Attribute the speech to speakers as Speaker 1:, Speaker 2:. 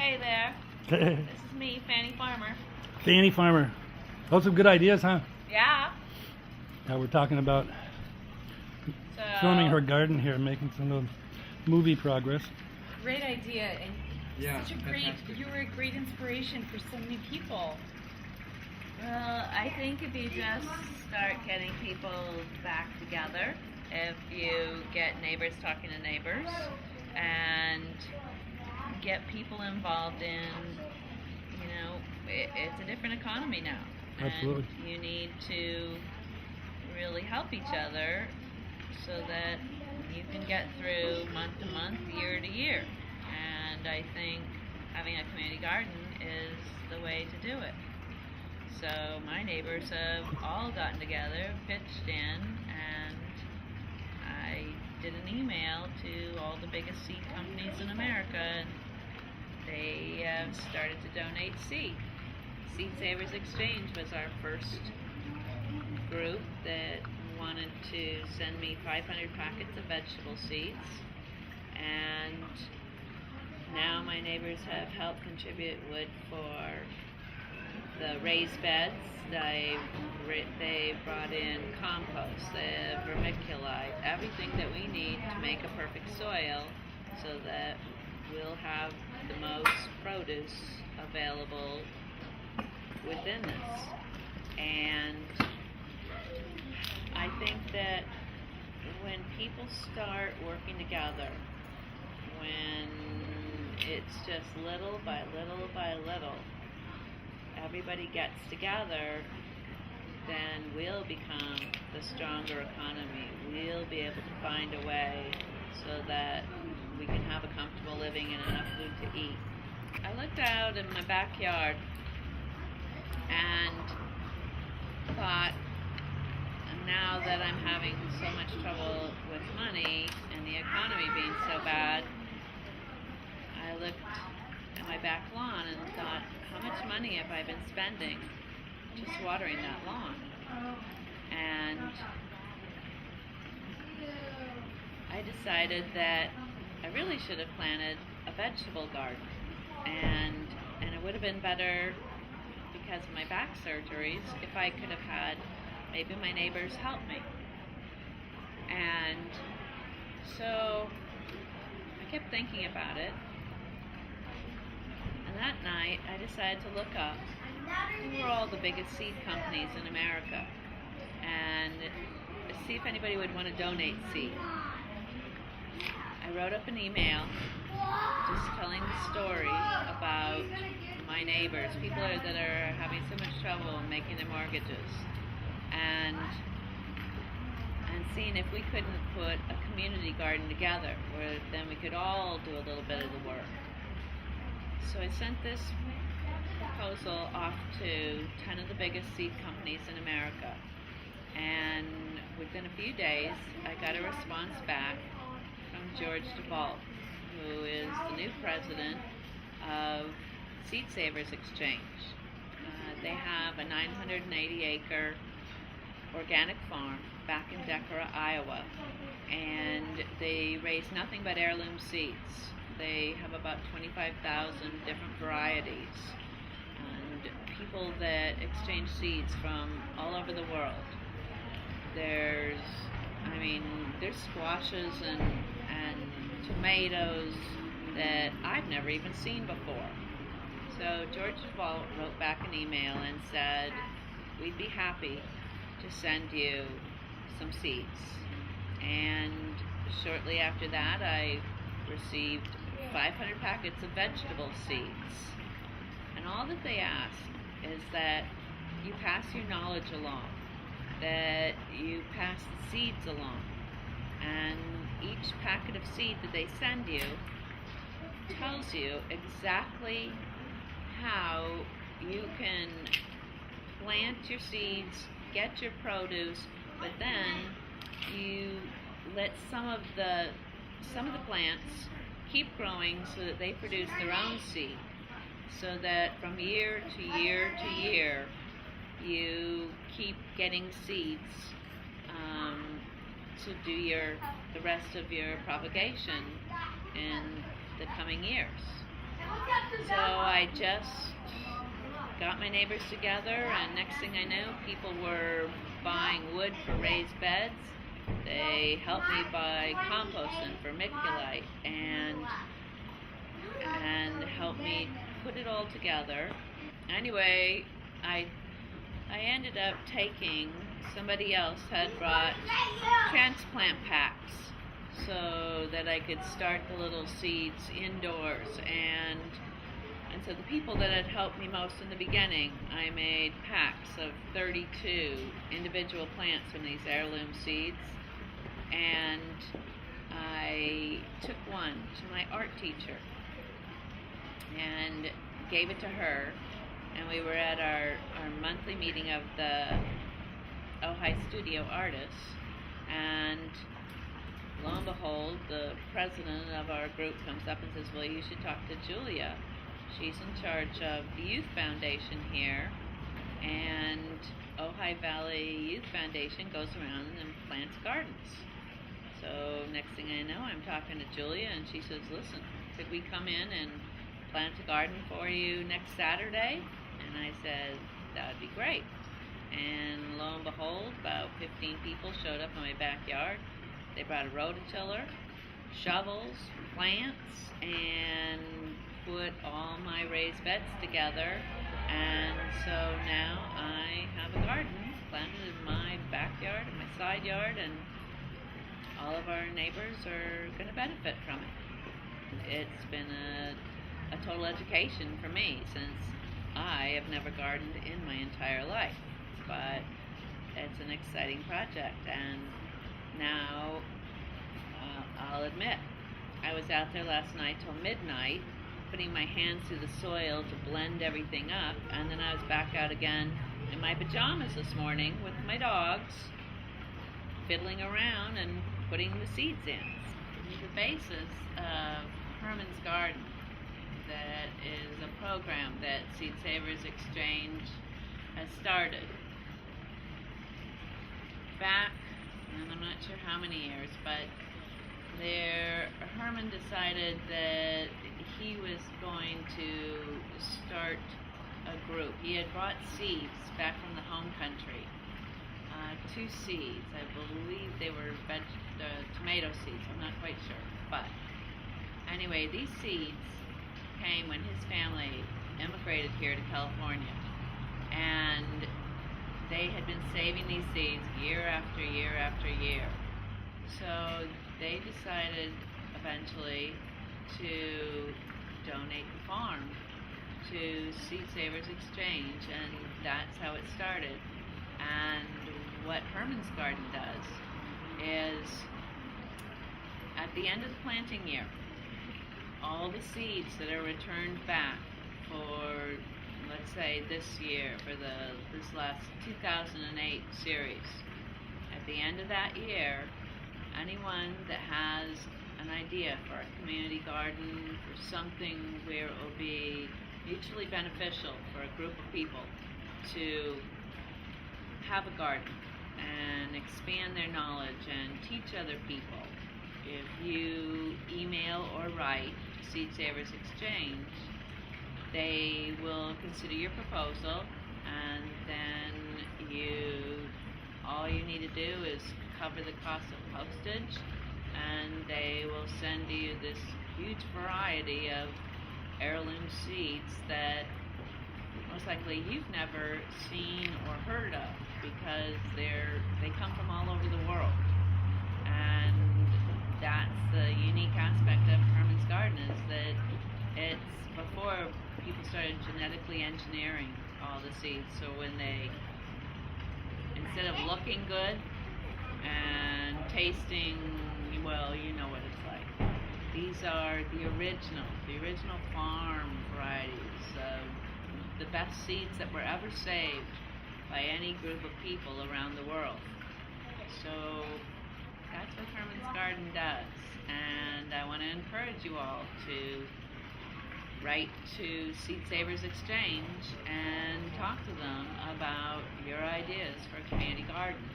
Speaker 1: Hey there, this is me, Fanny Farmer.
Speaker 2: Fanny Farmer. Those some good ideas, huh?
Speaker 1: Yeah.
Speaker 2: Now we're talking about
Speaker 1: So,
Speaker 2: filming her garden here, making some little movie progress.
Speaker 3: Great idea, and
Speaker 4: Yeah,
Speaker 3: you were a great inspiration for so many people.
Speaker 1: Well, I think if you just start getting people back together, if you get neighbors talking to neighbors, and get people involved in, it's a different economy now.
Speaker 2: Absolutely.
Speaker 1: And you need to really help each other so that you can get through month to month, year to year. And I think having a community garden is the way to do it. So my neighbors have all gotten together, pitched in, and I did an email to all the biggest seed companies in America, and they have started to donate seed. Seed Savers Exchange was our first group that wanted to send me 500 packets of vegetable seeds, and now my neighbors have helped contribute wood for the raised beds. They brought in compost, the vermiculite, everything that we need to make a perfect soil so that we'll have the most produce available within this. And I think that when people start working together, when it's just little by little by little, everybody gets together, then we'll become the stronger economy. We'll be able to find a way so that we can have a comfortable living and enough food to eat. I looked out in my backyard and thought, now that I'm having so much trouble with money and the economy being so bad, I looked at my back lawn and thought, how much money have I been spending just watering that lawn? And I decided that I really should have planted a vegetable garden, and it would have been better because of my back surgeries if I could have had maybe my neighbors help me. And so I kept thinking about it. And that night, I decided to look up who were all the biggest seed companies in America and see if anybody would want to donate seed. I wrote up an email just telling the story about my neighbors, people that are having so much trouble making their mortgages, and seeing if we couldn't put a community garden together where then we could all do a little bit of the work. So I sent this proposal off to 10 of the biggest seed companies in America, and within a few days I got a response back from George DeVault, who is the new president of Seed Savers Exchange. They have a 980-acre organic farm back in Decorah, Iowa, and they raise nothing but heirloom seeds. They have about 25,000 different varieties, and people that exchange seeds from all over the world. There's squashes and tomatoes that I've never even seen before. So George DeVault wrote back an email and said, we'd be happy to send you some seeds. And shortly after that, I received 500 packets of vegetable seeds. And all that they ask is that you pass your knowledge along, that you pass the seeds along. And each packet of seed that they send you tells you exactly how you can plant your seeds, get your produce, but then you let some of the plants keep growing so that they produce their own seed, so that from year to year to year you keep getting seeds to do the rest of your propagation in the coming years. So I just got my neighbors together, and next thing I knew, people were buying wood for raised beds. They helped me buy compost and vermiculite, and helped me put it all together. Anyway, I ended up taking, somebody else had brought transplant packs so that I could start the little seeds indoors, and so the people that had helped me most in the beginning, I made packs of 32 individual plants from these heirloom seeds, and I took one to my art teacher and gave it to her, and we were at our monthly meeting of the Ojai Studio Artists, and lo and behold, the president of our group comes up and says, well, you should talk to Julia. She's in charge of the Youth Foundation here, and Ojai Valley Youth Foundation goes around and plants gardens. So next thing I know, I'm talking to Julia, and she says, listen, could we come in and plant a garden for you next Saturday? And I said, that would be great. And lo and behold, about 15 people showed up in my backyard. They brought a rototiller, shovels, plants, and put all my raised beds together. And so now I have a garden planted in my backyard and my side yard, and all of our neighbors are going to benefit from it. It's been a total education for me, since I have never gardened in my entire life. But it's an exciting project, and now I'll admit, I was out there last night till midnight putting my hands through the soil to blend everything up, and then I was back out again in my pajamas this morning with my dogs, fiddling around and putting the seeds in. The basis of Herman's Garden, that is a program that Seed Savers Exchange has started back, and I'm not sure how many years, but Herman decided that he was going to start a group. He had brought seeds back from the home country, 2 seeds. I believe they were tomato seeds. I'm not quite sure, but anyway, these seeds came when his family immigrated here to California, and they had been saving these seeds year after year after year. So they decided eventually to donate the farm to Seed Savers Exchange, and that's how it started. And what Herman's Garden does is, at the end of the planting year, all the seeds that are returned back for, let's say this year, for this last 2008 series, at the end of that year, anyone that has an idea for a community garden, for something where it will be mutually beneficial for a group of people to have a garden and expand their knowledge and teach other people, if you email or write Seed Savers Exchange, they will consider your proposal, and then all you need to do is cover the cost of postage, and they will send you this huge variety of heirloom seeds that most likely you've never seen or heard of, because they come from all over the world. And that's the unique aspect of Herman's Garden, is that it's before people started genetically engineering all the seeds. So when instead of looking good and tasting, well, you know what it's like, these are the original farm varieties of the best seeds that were ever saved by any group of people around the world. So that's what Herman's Garden does, and I want to encourage you all to write to Seed Savers Exchange and talk to them about your ideas for a community garden.